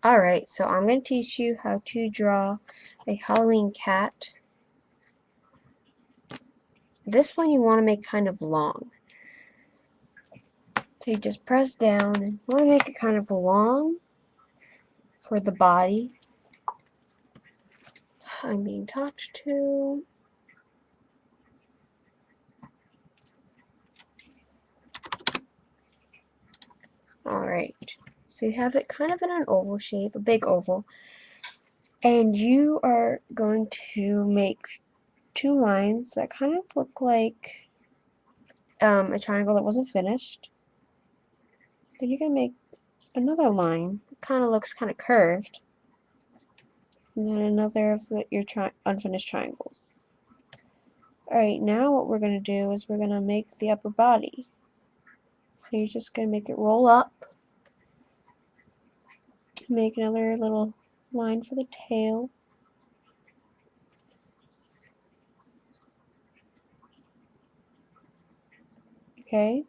Alright, so I'm going to teach you how to draw a Halloween cat. This one you want to make kind of long. So you just press down and you want to make it kind of long for the body. I'm being talked to. Alright, so you have it kind of in an oval shape, a big oval. And you are going to make two lines that kind of look like a triangle that wasn't finished. Then you're going to make another line. It kind of looks kind of curved. And then another of your unfinished triangles. Alright, now what we're going to do is we're going to make the upper body. So you're just going to make it roll up. Make another little line for the tail. Okay.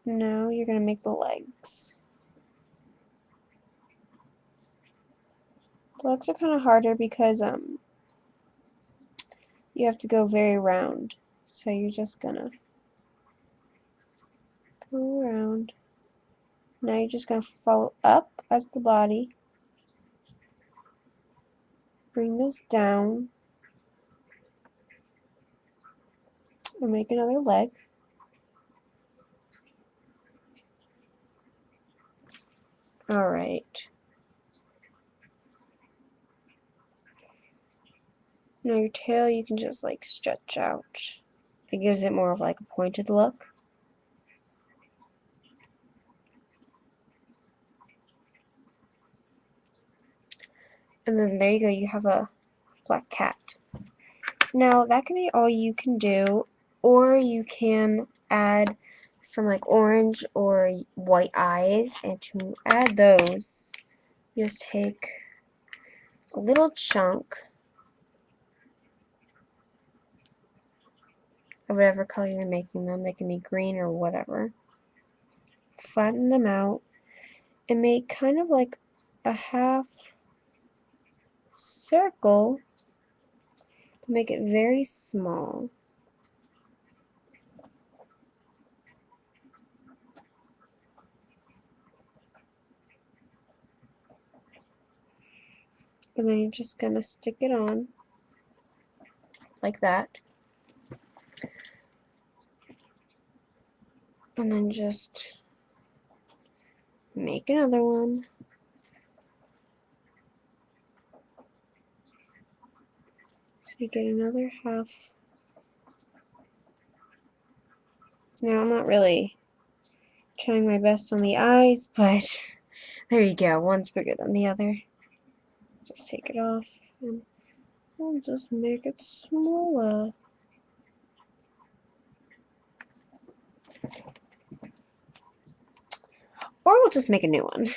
Now you're going to make the legs. The legs are kind of harder because you have to go very round. So you're just going to go around. Now you're just going to follow up as the body. Bring this down. And make another leg. Alright. Now your tail you can just like stretch out. It gives it more of like a pointed look. And then there you go, you have a black cat. Now that can be all you can do, or you can add some like orange or white eyes, and to add those, you just take a little chunk of whatever color you're making them. They can be green or whatever. Flatten them out and make kind of like a half circle. Make it very small. And then you're just going to stick it on like that. And then just make another one. So you get another half. Now I'm not really trying my best on the eyes, but there you go. One's bigger than the other. Just take it off and we'll just make it smaller. Or we'll just make a new one.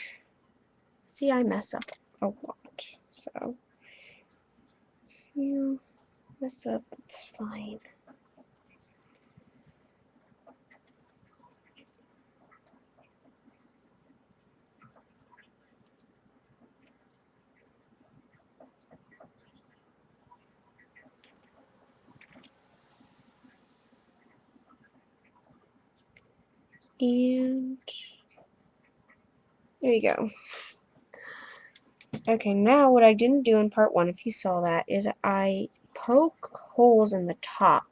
See, I mess up a lot. So if you mess up, it's fine. And there you go. Okay, now what I didn't do in part 1, if you saw that, is I poke holes in the top.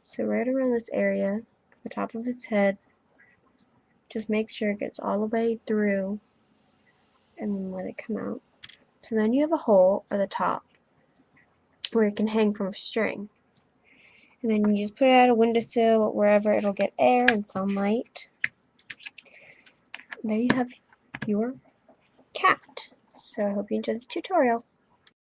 So right around this area, the top of its head, just make sure it gets all the way through and then let it come out. So then you have a hole at the top where it can hang from a string. And then you just put it at a windowsill, wherever it'll get air and sunlight. And there you have your cat. So I hope you enjoyed this tutorial.